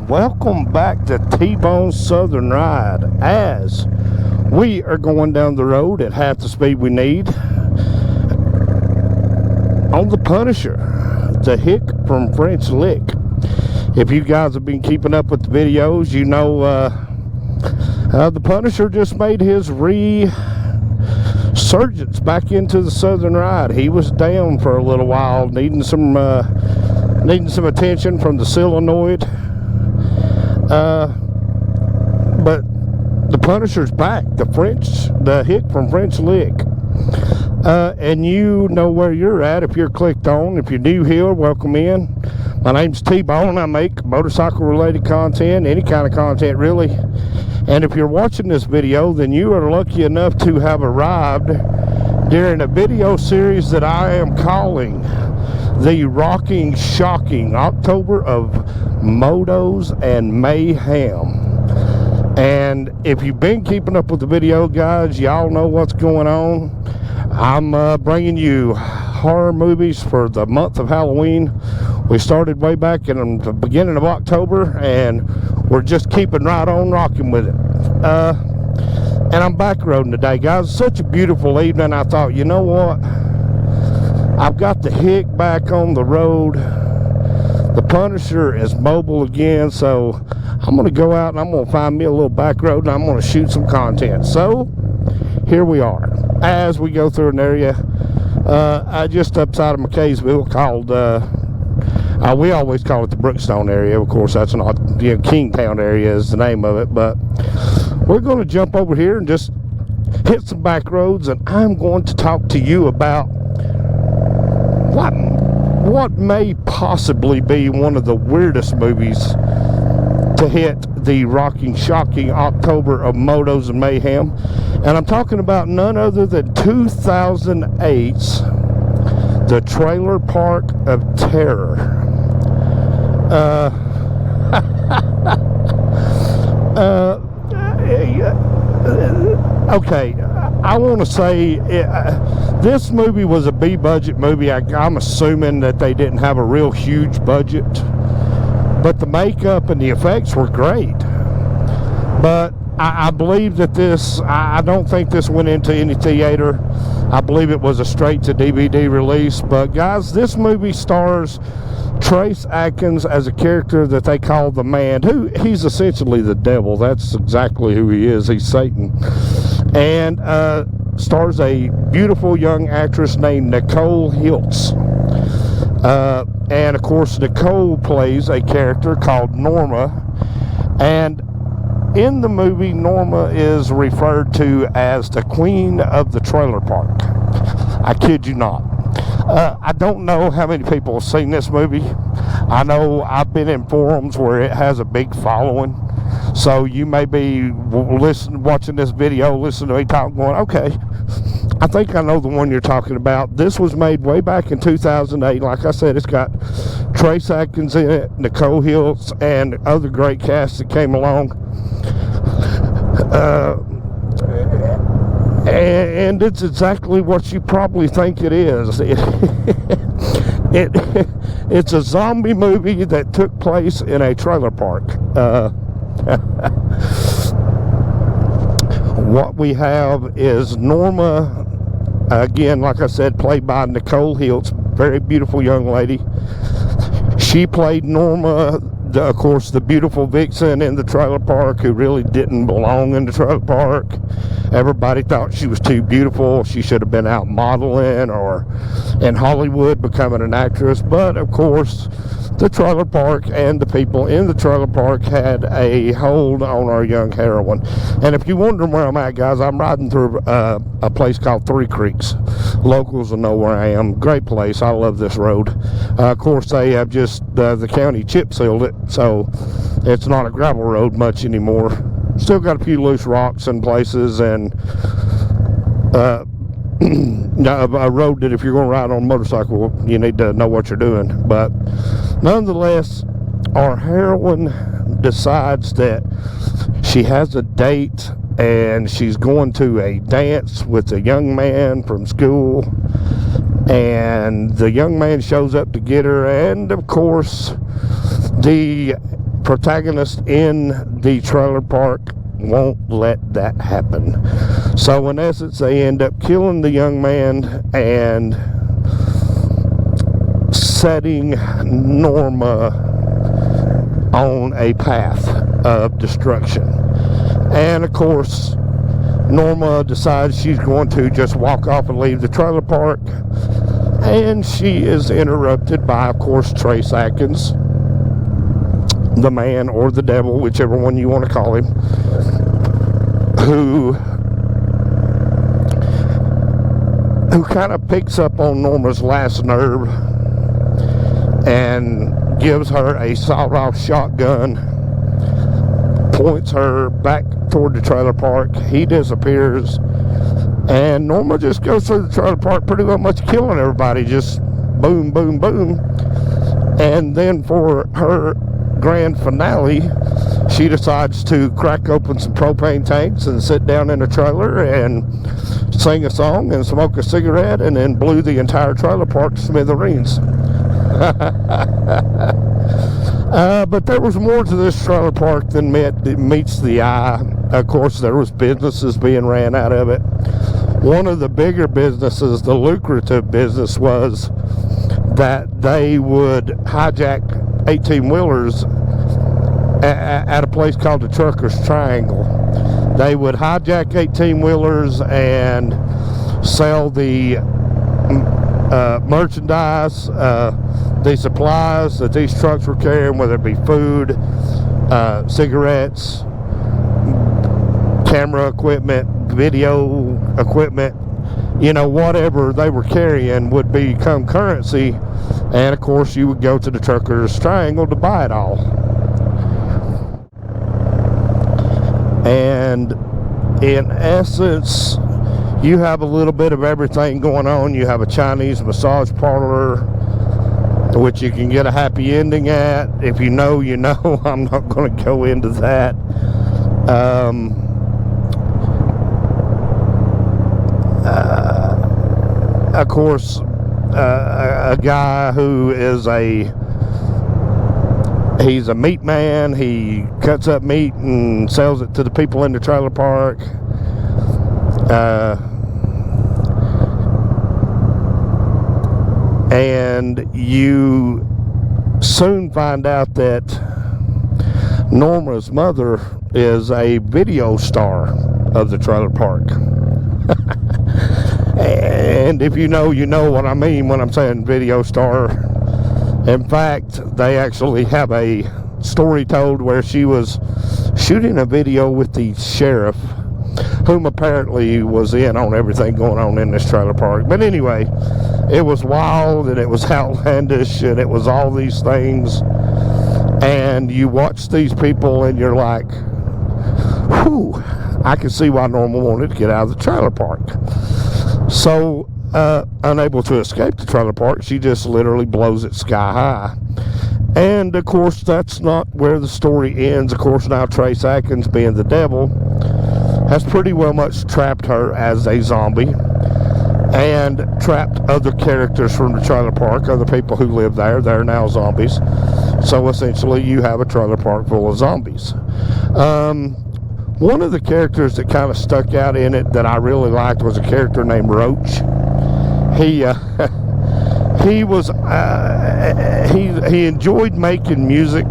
welcome back to T-Bone Southern Ride, as we are going down the road at half the speed we need on the Punisher, the Hick from French Lick. If you guys have been keeping up with the videos, you know the Punisher just made his resurgence back into the Southern Ride. He was down for a little while, needing some attention from the solenoid. But the Punisher's back, the Hick from French Lick. And you know where you're at if you're clicked on. If you're new here, welcome in. My name's T-Bone. I make motorcycle related content, any kind of content really. And if you're watching this video, then you are lucky enough to have arrived during a video series that I am calling the Rocking Shocking October of Motos and Mayhem. And if you've been keeping up with the video, guys, y'all know what's going on. I'm bringing you horror movies for the month of Halloween. We started way back in the beginning of October, and we're just keeping right on rocking with it. And I'm back roading today, guys. Such a beautiful evening. I thought, you know what? I've got the Hick back on the road. The Punisher is mobile again, so I'm going to go out and I'm going to find me a little back road and I'm going to shoot some content. So here we are as we go through an area just upside of McKaysville called we always call it the Brookstone area. Of course, that's not, Kingtown area is the name of it, but we're going to jump over here and just hit some back roads, and I'm going to talk to you about what may possibly be one of the weirdest movies to hit the Rocking Shocking October of Motos and Mayhem. And I'm talking about none other than 2008's The Trailer Park of Terror. Okay, I want to say this movie was a B-budget movie. I'm assuming that they didn't have a real huge budget, but the makeup and the effects were great. But I believe that I don't think this went into any theater. I believe it was a straight to DVD release. But guys, this movie stars Trace Adkins as a character that they call the Man, he's essentially the devil. That's exactly who he is. He's Satan. And stars a beautiful young actress named Nicole Hiltz. And of course, Nicole plays a character called Norma. And in the movie, Norma is referred to as the Queen of the Trailer Park. I kid you not. I don't know how many people have seen this movie. I know I've been in forums where it has a big following. So you may be watching this video, listening to me talk, going, okay, I think I know the one you're talking about. This was made way back in 2008. Like I said, it's got Trace Adkins in it, Nicole Hiltz, and other great casts that came along. And it's exactly what you probably think it is. It's a zombie movie that took place in a trailer park. What we have is Norma, again, like I said, played by Nicole Hiltz, very beautiful young lady. She played Norma, of course, the beautiful vixen in the trailer park who really didn't belong in the trailer park. Everybody thought she was too beautiful. She should have been out modeling or in Hollywood becoming an actress. But of course, the trailer park and the people in the trailer park had a hold on our young heroine. And if you're wondering where I'm at, guys, I'm riding through a place called Three Creeks. Locals will know where I am. Great place. I love this road. Of course, they have just the county chip sealed it, so it's not a gravel road much anymore. Still got a few loose rocks in places, and a road that if you're going to ride on a motorcycle, you need to know what you're doing. But nonetheless, our heroine decides that she has a date and she's going to a dance with a young man from school, and the young man shows up to get her, and of course the protagonist in the trailer park won't let that happen. So in essence, they end up killing the young man and setting Norma on a path of destruction. And of course, Norma decides she's going to just walk off and leave the trailer park, and she is interrupted by, of course, Trace Atkins, the man or the devil, whichever one you want to call him, who kind of picks up on Norma's last nerve and gives her a sawed-off shotgun, points her back toward the trailer park. He disappears, and Norma just goes through the trailer park pretty much killing everybody, just boom, boom, boom. And then for her grand finale, she decides to crack open some propane tanks and sit down in a trailer and sing a song and smoke a cigarette, and then blew the entire trailer park to smithereens. But there was more to this trailer park than meets the eye. Of course, there was businesses being ran out of it. One of the bigger businesses, the lucrative business, was that they would hijack 18-wheelers at a place called the Truckers Triangle. They would hijack 18-wheelers and sell the merchandise, the supplies that these trucks were carrying, whether it be food, cigarettes, camera equipment, video equipment, you know, whatever they were carrying would become currency. And of course, you would go to the Truckers Triangle to buy it all. And in essence, you have a little bit of everything going on. You have a Chinese massage parlor, which you can get a happy ending at. If you know, you know. I'm not going to go into that. Of course, a guy who is he's a meat man. He cuts up meat and sells it to the people in the trailer park. And you soon find out that Norma's mother is a video star of the trailer park. And if you know, you know what I mean when I'm saying video star. In fact, they actually have a story told where she was shooting a video with the sheriff, whom apparently was in on everything going on in this trailer park. But anyway, it was wild and it was outlandish and it was all these things. And you watch these people and you're like, whew, I can see why Norma wanted to get out of the trailer park. So, unable to escape the trailer park, she just literally blows it sky high. And of course, that's not where the story ends. Of course, now Trace Atkins, being the devil, has pretty well much trapped her as a zombie and trapped other characters from the trailer park, other people who live there. They're now zombies. So essentially, you have a trailer park full of zombies. One of the characters that kind of stuck out in it that I really liked was a character named Roach. He enjoyed making music,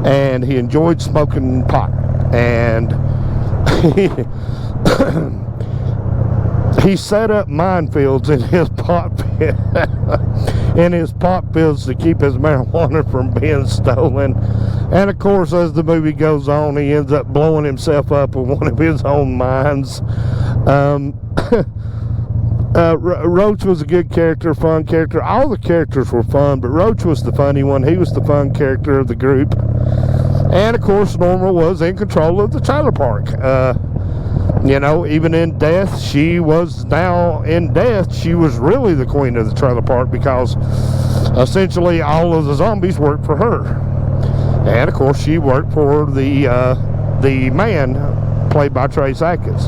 and he enjoyed smoking pot, and he set up minefields in his pot pit, to keep his marijuana from being stolen. And of course, as the movie goes on, he ends up blowing himself up with one of his own mines. Roach was a good character, fun character. All the characters were fun, but Roach was the funny one. He was the fun character of the group. And of course, Norma was in control of the trailer park. You know, even in death, she was really the queen of the trailer park, because essentially all of the zombies worked for her. And of course, she worked for the man played by Trace Atkins.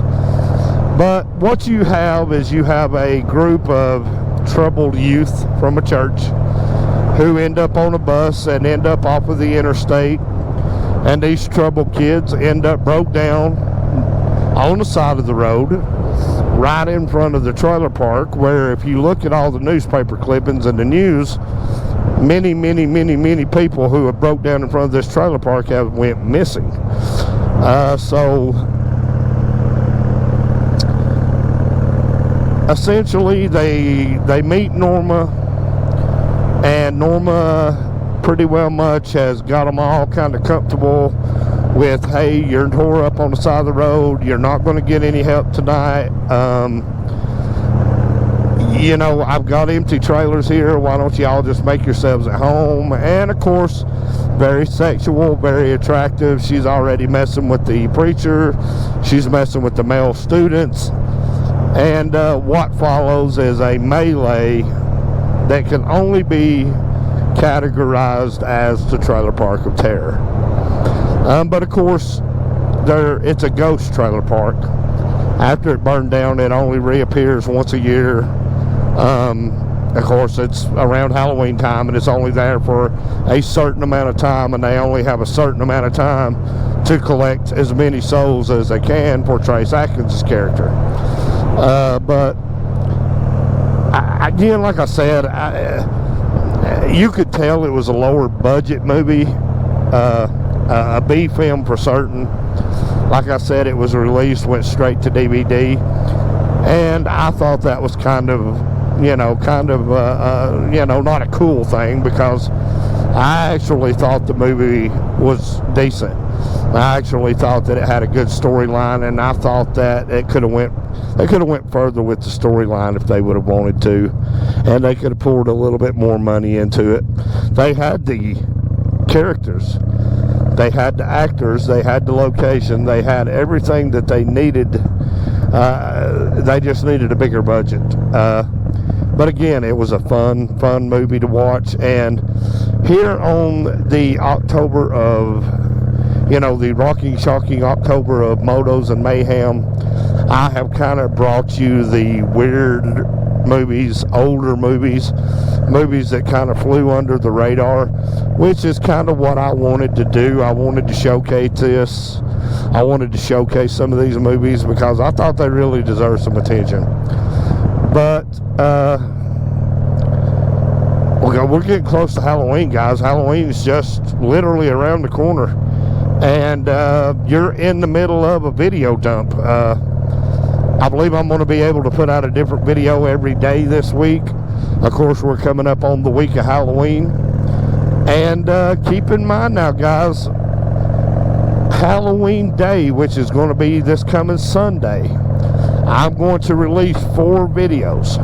But what you have is you have a group of troubled youth from a church who end up on a bus and end up off of the interstate. And these troubled kids end up broke down on the side of the road, right in front of the trailer park, where if you look at all the newspaper clippings and the news, many people who have broke down in front of this trailer park have went missing. So essentially they meet Norma, and Norma pretty well much has got them all kind of comfortable with, hey, you're tore up on the side of the road, you're not going to get any help tonight. You know, I've got empty trailers here, why don't y'all just make yourselves at home? And of course, very sexual, very attractive. She's already messing with the preacher, she's messing with the male students, and what follows is a melee that can only be categorized as the Trailer Park of Terror. But of course, it's a ghost trailer park. After it burned down, it only reappears once a year. Of course, it's around Halloween time, and it's only there for a certain amount of time, and they only have a certain amount of time to collect as many souls as they can for Trace Atkins' character. But again, like I said, you could tell it was a lower budget movie, a B film for certain. Like I said, it was released, went straight to DVD, and I thought that was kind of not a cool thing, because I actually thought the movie was decent. I actually thought that it had a good storyline, and I thought that they could have went further with the storyline if they would have wanted to, and they could have poured a little bit more money into it. They had the characters, they had the actors, they had the location, they had everything that they needed. They just needed a bigger budget. But again, it was a fun movie to watch. And here on the October of, the rocking, shocking October of Motos and Mayhem, I have kind of brought you the weird movies, older movies that kind of flew under the radar, which is kind of what I wanted to do. I wanted to showcase this. I wanted to showcase some of these movies because I thought they really deserve some attention. But we're getting close to Halloween, guys. Halloween is just literally around the corner, and you're in the middle of a video dump. I believe I'm going to be able to put out a different video every day this week. Of course, we're coming up on the week of Halloween, and keep in mind now, guys, Halloween Day, which is going to be this coming Sunday, I'm going to release 4 videos.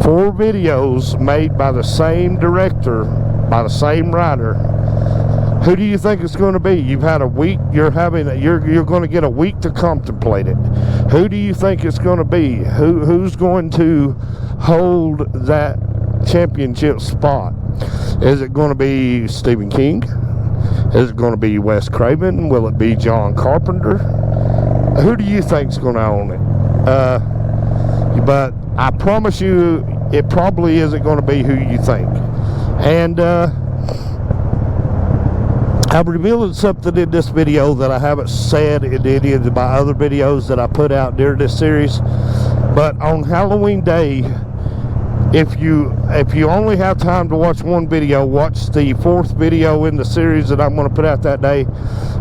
4 videos made by the same director, by the same writer. Who do you think it's going to be? You've had a week. You're going to get a week to contemplate it. Who do you think it's going to be? Who's going to hold that championship spot? Is it going to be Stephen King? Is it going to be Wes Craven? Will it be John Carpenter? Who do you think's going to own it? But I promise you, it probably isn't going to be who you think. And I'm revealing something in this video that I haven't said in any of my other videos that I put out during this series. But on Halloween Day, if you only have time to watch one video, watch the 4th video in the series that I'm going to put out that day,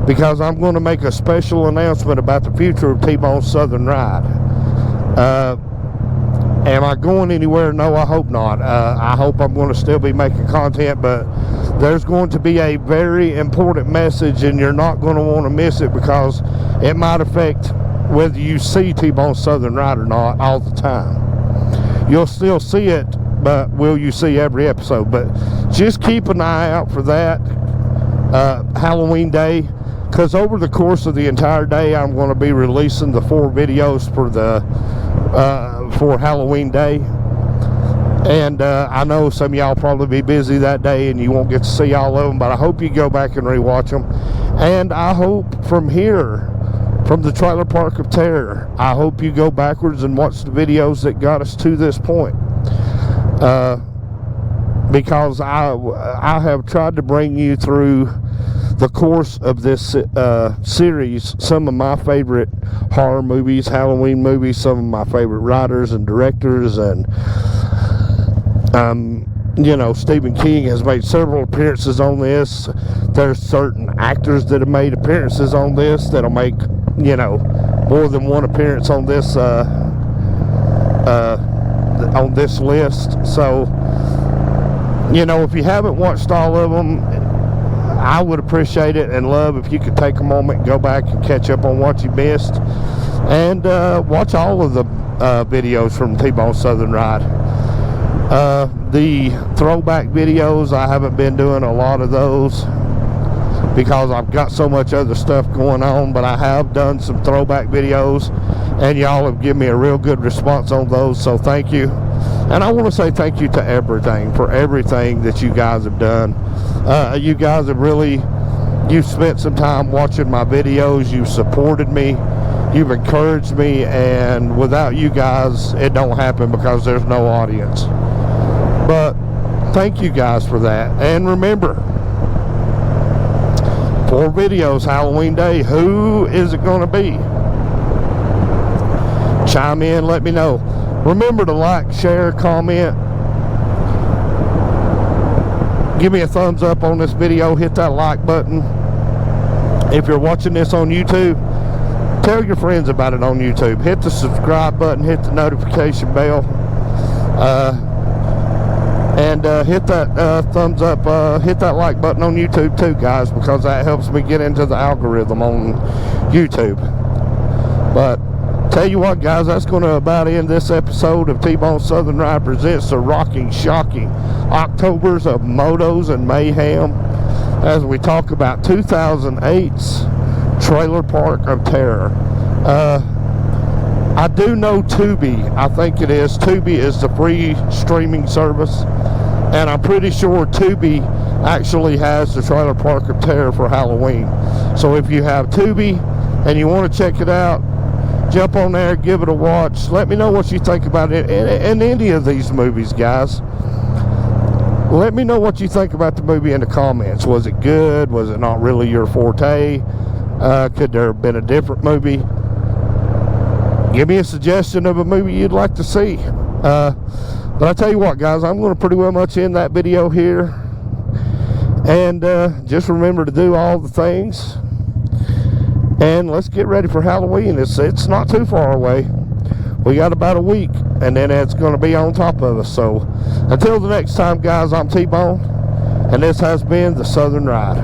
because I'm going to make a special announcement about the future of T-Bone's Southern Ride. Am I going anywhere? No, I hope not. I hope I'm going to still be making content, but there's going to be a very important message, and you're not going to want to miss it, because it might affect whether you see T-Bone's Southern Ride or not all the time. You'll still see it, but will you see every episode? But just keep an eye out for that Halloween Day, because over the course of the entire day, I'm going to be releasing the 4 videos for Halloween Day. And I know some of y'all probably be busy that day and you won't get to see all of them, but I hope you go back and rewatch them. And I hope from here, from the Trailer Park of Terror, I hope you go backwards and watch the videos that got us to this point. because I have tried to bring you through the course of this series some of my favorite horror movies, Halloween movies, some of my favorite writers and directors, and you know, Stephen King has made several appearances on this. There's certain actors that have made appearances on this that'll make, you know, more than one appearance on this list. So, you know, if you haven't watched all of them, I would appreciate it and love if you could take a moment and go back and catch up on what you missed, and watch all of the videos from T-Bone Southern Ride. The throwback videos, I haven't been doing a lot of those because I've got so much other stuff going on, but I have done some throwback videos, and y'all have given me a real good response on those, so thank you. And I want to say thank you to everything that you guys have done. You guys have really, you've spent some time watching my videos, you've supported me, you've encouraged me, and without you guys, it don't happen because there's no audience. But thank you guys for that. And remember, 4 videos, Halloween Day. Who is it going to be? Chime in, let me know. Remember to like, share, comment. Give me a thumbs up on this video. Hit that like button. If you're watching this on YouTube, tell your friends about it on YouTube. Hit the subscribe button. Hit the notification bell. And hit that thumbs up, hit that like button on YouTube too, guys, because that helps me get into the algorithm on YouTube. But tell you what, guys, that's going to about end this episode of T-Bone Southern Ride presents the rocking, shocking Octobers of Motos and Mayhem, as we talk about 2008's Trailer Park of Terror. I do know Tubi, I think it is. Tubi is the free streaming service, and I'm pretty sure Tubi actually has the Trailer Park of Terror for Halloween. So if you have Tubi and you want to check it out, jump on there, give it a watch. Let me know what you think about it and any of these movies, guys. Let me know what you think about the movie in the comments. Was it good? Was it not really your forte? Could there have been a different movie? Give me a suggestion of a movie you'd like to see. But I tell you what, guys, I'm going to pretty well much end that video here. And just remember to do all the things. And let's get ready for Halloween. It's not too far away. We got about a week, and then it's going to be on top of us. So until the next time, guys, I'm T-Bone, and this has been the Southern Ride.